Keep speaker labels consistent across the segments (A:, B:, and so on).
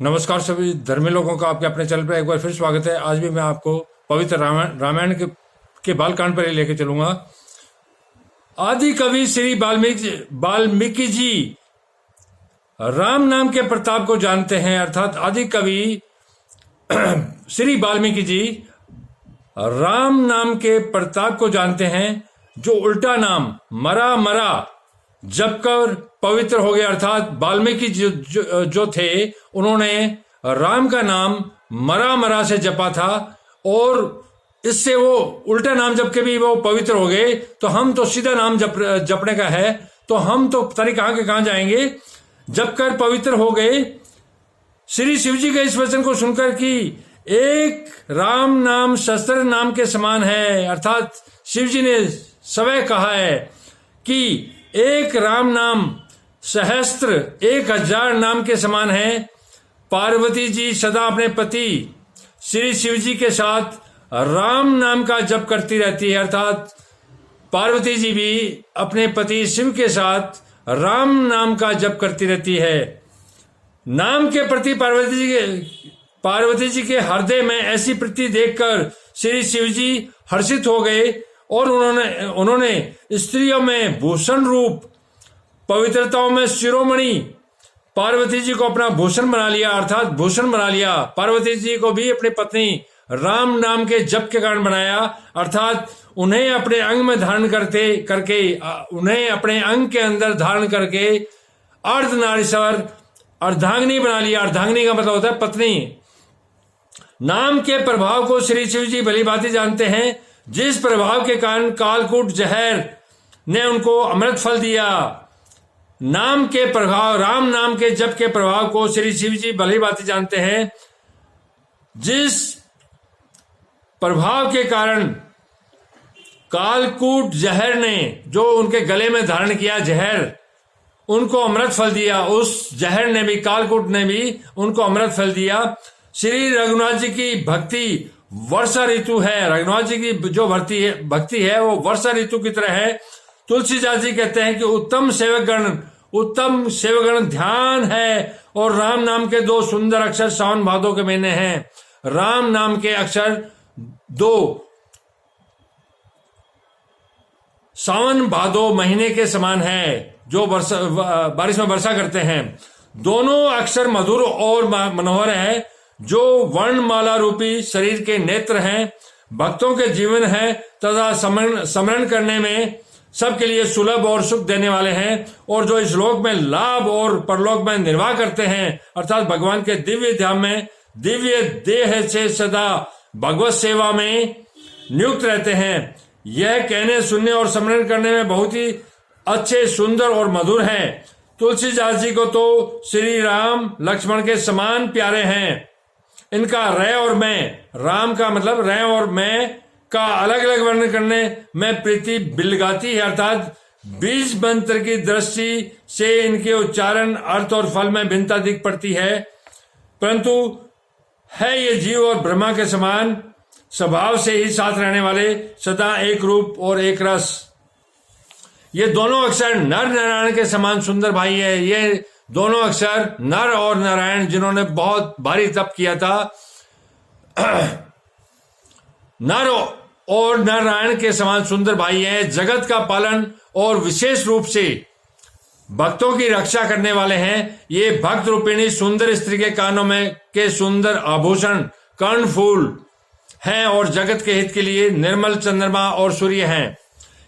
A: नमस्कार सभी धर्मी लोगों का आपके अपने चैनल पर एक बार फिर स्वागत है। आज भी मैं आपको पवित्र रामायण के बालकांड पर ही लेके चलूंगा। आदि कवि श्री वाल्मीकि जी राम नाम के प्रताप को जानते हैं, अर्थात आदि कवि श्री वाल्मीकि जी राम नाम के प्रताप को जानते हैं, जो उल्टा नाम मरा मरा जप कर पवित्र हो गया। अर्थात वाल्मीकि जो थे उन्होंने राम का नाम मरा मरा से जपा था और इससे वो उल्टा नाम जप के भी वो पवित्र हो गए। तो हम तो सीधा नाम जपने का है, तो हम तो पता नहीं कहां के कहां जाएंगे, जप कर पवित्र हो गए। श्री शिव जी के इस वचन को सुनकर कि एक राम नाम शस्त्र नाम के समान है, अर्थात शिव जी ने स्वयं कहा है कि एक राम नाम सहस्त्र 1000 नाम के समान है। पार्वती जी सदा अपने पति श्री शिव जी के साथ राम नाम का जप करती रहती है, अर्थात पार्वती जी भी अपने पति शिव के साथ राम नाम का जप करती रहती है। नाम के प्रति पार्वती जी के हृदय में ऐसी प्रीति देखकर श्री शिव जी हर्षित हो गए और उन्होंने स्त्रियों में भूषण रूप, पवित्रताओं में शिरोमणि पार्वती जी को अपना भूषण बना लिया, अर्थात भूषण बना लिया। पार्वती जी को भी अपनी पत्नी राम नाम के जप के कारण बनाया, अर्थात उन्हें अपने अंग में धारण करके उन्हें अपने अंग के अंदर धारण करके अर्धनारीश्वर अर्धांगिनी बना लिया। अर्धांगिनी का मतलब होता है पत्नी। नाम के प्रभाव को श्री शिव जी भली भांति जानते हैं, जिस प्रभाव के कारण कालकूट जहर ने उनको अमृत फल दिया। नाम के प्रभाव, राम नाम के जप के प्रभाव को श्री शिव जी भली भांति जानते हैं, जिस प्रभाव के कारण कालकूट जहर ने जो उनके गले में धारण किया जहर, उनको अमृत फल दिया। उस जहर ने भी, कालकूट ने भी उनको अमृत फल दिया। श्री रघुनाथ जी की भक्ति वर्षा ऋतु है। रघुनाथ जी की जो भक्ति है वो वर्षा ऋतु की तरह है। तुलसीदास जी कहते हैं कि उत्तम सेवगण ध्यान है और राम नाम के 2 सुंदर अक्षर सावन भादो के महीने हैं। राम नाम के अक्षर 2 सावन भादो महीने के समान है, जो बारिश में वर्षा करते हैं। दोनों अक्षर मधुर और मनोहर है, जो वर्णमाला रूपी शरीर के नेत्र हैं, भक्तों के जीवन है तथा स्मरण करने में सबके लिए सुलभ और सुख देने वाले हैं, और जो इस लोक में लाभ और परलोक में निर्वाह करते हैं, अर्थात भगवान के दिव्य ध्यान में दिव्य देह से सदा भगवत सेवा में नियुक्त रहते हैं। यह कहने, सुनने और स्मरण करने में बहुत ही अच्छे, सुंदर और मधुर हैं। तुलसीदास जी को तो श्री राम लक्ष्मण के समान प्यारे हैं। इनका रै और मैं, राम का मतलब रै और मैं का अलग अलग वर्णन करने में प्रीति बिलगाती है, अर्थात बीज मंत्र की दृष्टि से इनके उच्चारण, अर्थ और फल में भिन्नता दिख पड़ती है, परंतु है ये जीव और ब्रह्मा के समान स्वभाव से ही साथ रहने वाले, सदा एक रूप और एक रस। ये दोनों अक्षर नर नारायण के समान सुंदर भाई है। ये दोनों अक्षर नर और नारायण, जिन्होंने बहुत भारी तप किया था, नर और नारायण के समान सुंदर भाई हैं। जगत का पालन और विशेष रूप से भक्तों की रक्षा करने वाले हैं। ये भक्त रूपिणी सुंदर स्त्री के कानों में के सुंदर आभूषण कर्णफूल हैं और जगत के हित के लिए निर्मल चंद्रमा और सूर्य हैं।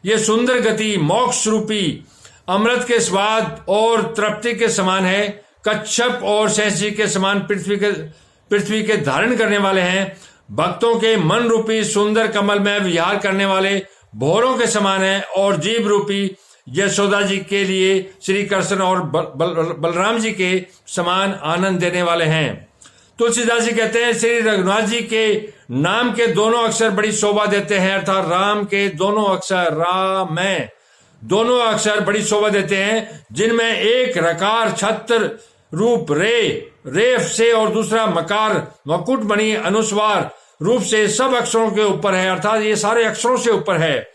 A: ये सुंदर गति मोक्ष रूपी अमृत के स्वाद और तृप्ति के समान है। कच्छप और सहसी के समान पृथ्वी के धारण करने वाले हैं। भक्तों के मन रूपी सुंदर कमल में विहार करने वाले भौरों के समान है, और जीव रूपी यशोदा जी के लिए श्री कृष्ण और बलराम जी के समान आनंद देने वाले हैं। तुलसीदास जी कहते हैं, श्री रघुनाथ जी के नाम के दोनों अक्षर बड़ी शोभा देते हैं, अर्थात राम के दोनों अक्षर राम में दोनों अक्षर बड़ी शोभा देते हैं, जिनमें एक रकार छत्र रूप रे से और दूसरा मकार मकुट बनी अनुस्वार रूप से सब अक्षरों के ऊपर है, अर्थात ये सारे अक्षरों से ऊपर है।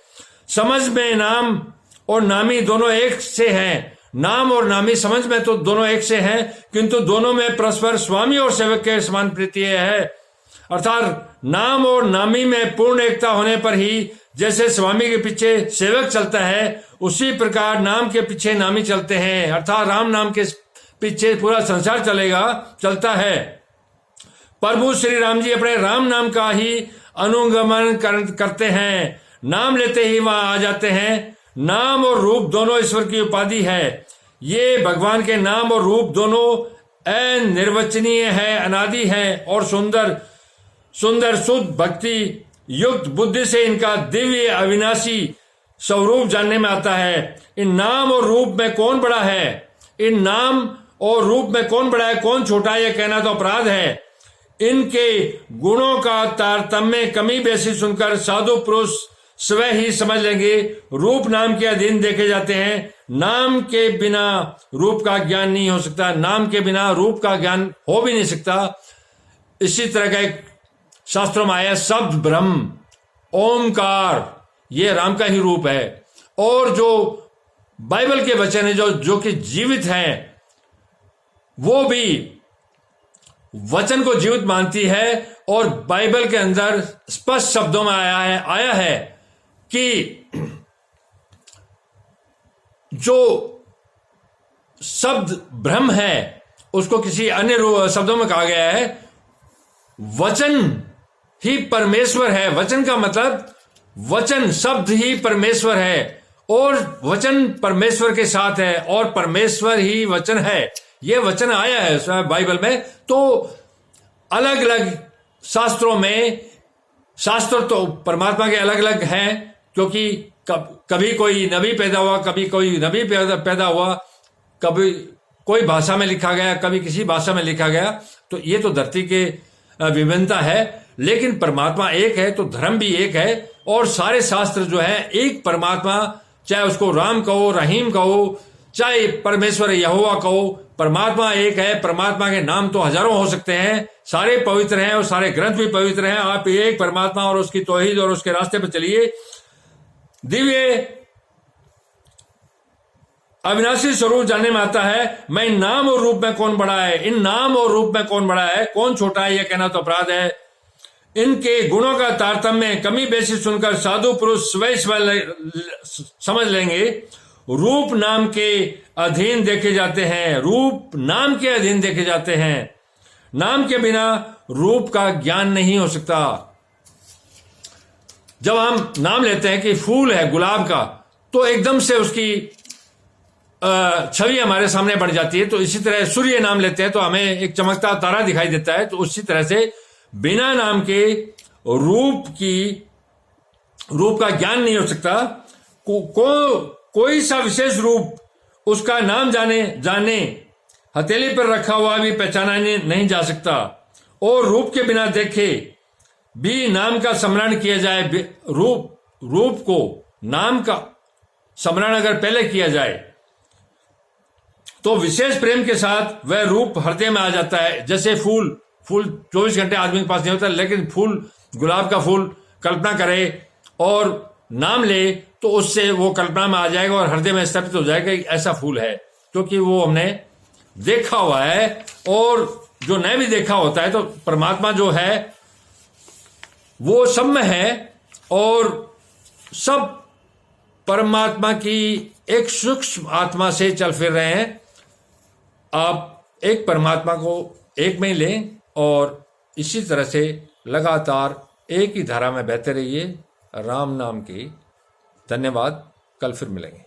A: समझ में नाम और नामी दोनों एक से हैं। नाम और नामी समझ में तो दोनों एक से हैं, किंतु दोनों में परस्पर स्वामी और सेवक के समान प्रीति है। अर्थात नाम और नामी में पूर्ण एकता होने पर ही जैसे स्वामी के पीछे सेवक चलता है, उसी प्रकार नाम के पीछे नामी चलते हैं। अर्थात राम नाम के पीछे पूरा संसार चलता है। प्रभु श्री राम जी अपने राम नाम का ही अनुगमन करते हैं, नाम लेते ही वहां आ जाते हैं। नाम और रूप दोनों ईश्वर की उपाधि है। ये भगवान के नाम और रूप दोनों अनिर्वचनीय है, अनादि है और सुंदर शुद्ध भक्ति युक्त बुद्धि से इनका दिव्य अविनाशी स्वरूप जानने में आता है। इन नाम और रूप में कौन बड़ा है, इन नाम और रूप में कौन बड़ा है, कौन छोटा है, यह कहना तो अपराध है। इनके गुणों का तारतम्य कमी बेसी सुनकर साधु पुरुष स्वयं ही समझ लेंगे। रूप नाम के अधीन देखे जाते हैं। नाम के बिना रूप का ज्ञान नहीं हो सकता, नाम के बिना रूप का ज्ञान हो भी नहीं सकता। इसी तरह का एक शास्त्रों में आया शब्द ब्रह्म ओमकार, ये राम का ही रूप है। और जो बाइबल के वचन है जो कि जीवित हैं, वो भी वचन को जीवित मानती है। और बाइबल के अंदर स्पष्ट शब्दों में आया है कि जो शब्द ब्रह्म है उसको किसी अन्य शब्दों में कहा गया है वचन ही परमेश्वर है। वचन का मतलब वचन शब्द ही परमेश्वर है और वचन परमेश्वर के साथ है और परमेश्वर ही वचन है। ये वचन आया है बाइबल में। तो अलग अलग शास्त्रों में, शास्त्र तो परमात्मा के अलग अलग हैं, क्योंकि कभी कोई नबी पैदा हुआ, कभी कोई नबी पैदा हुआ, कभी कोई भाषा में लिखा गया, कभी किसी भाषा में लिखा गया। तो ये तो धरती के विभिन्नता है, लेकिन परमात्मा एक है तो धर्म भी एक है। और सारे शास्त्र जो है एक परमात्मा, चाहे उसको राम कहो, रहीम कहो, चाहे परमेश्वर यहोवा कहो, परमात्मा एक है। परमात्मा के नाम तो हजारों हो सकते हैं, सारे पवित्र हैं और सारे ग्रंथ भी पवित्र हैं। आप एक परमात्मा और उसकी तौहीद और उसके रास्ते पर चलिए। दिव्य अविनाशी स्वरूप जानने में आता है। मैं इन नाम और रूप में कौन बड़ा है, इन नाम और रूप में कौन बड़ा है, कौन छोटा है, यह कहना तो अपराध है। इनके गुणों का तारतम्य कमी बेसी सुनकर साधु पुरुष स्वयं समझ लेंगे। रूप नाम के अधीन देखे जाते हैं, रूप नाम के अधीन देखे जाते हैं। नाम के बिना रूप का ज्ञान नहीं हो सकता। जब हम नाम लेते हैं कि फूल है गुलाब का, तो एकदम से उसकी छवि हमारे सामने बढ़ जाती है। तो इसी तरह सूर्य नाम लेते हैं तो हमें एक चमकता तारा दिखाई देता है। तो उसी तरह से बिना नाम के रूप का ज्ञान नहीं हो सकता। कोई सा विशेष रूप उसका नाम जाने हथेली पर रखा हुआ भी पहचाना नहीं जा सकता। और रूप के बिना देखे भी नाम का स्मरण किया जाए, रूप को नाम का स्मरण अगर पहले किया जाए तो विशेष प्रेम के साथ वह रूप हृदय में आ जाता है। जैसे फूल 24 घंटे आदमी के पास नहीं होता, लेकिन फूल, गुलाब का फूल कल्पना करे और नाम ले तो उससे वो कल्पना में आ जाएगा और हृदय में स्थापित हो जाएगा कि ऐसा फूल है, क्योंकि वो हमने देखा हुआ है। और जो नहीं भी देखा होता है, तो परमात्मा जो है वो सब में है और सब परमात्मा की एक सूक्ष्म आत्मा से चल फिर रहे हैं। आप एक परमात्मा को एक में ही लें और इसी तरह से लगातार एक ही धारा में बहते रहिए राम नाम की। धन्यवाद। कल फिर मिलेंगे।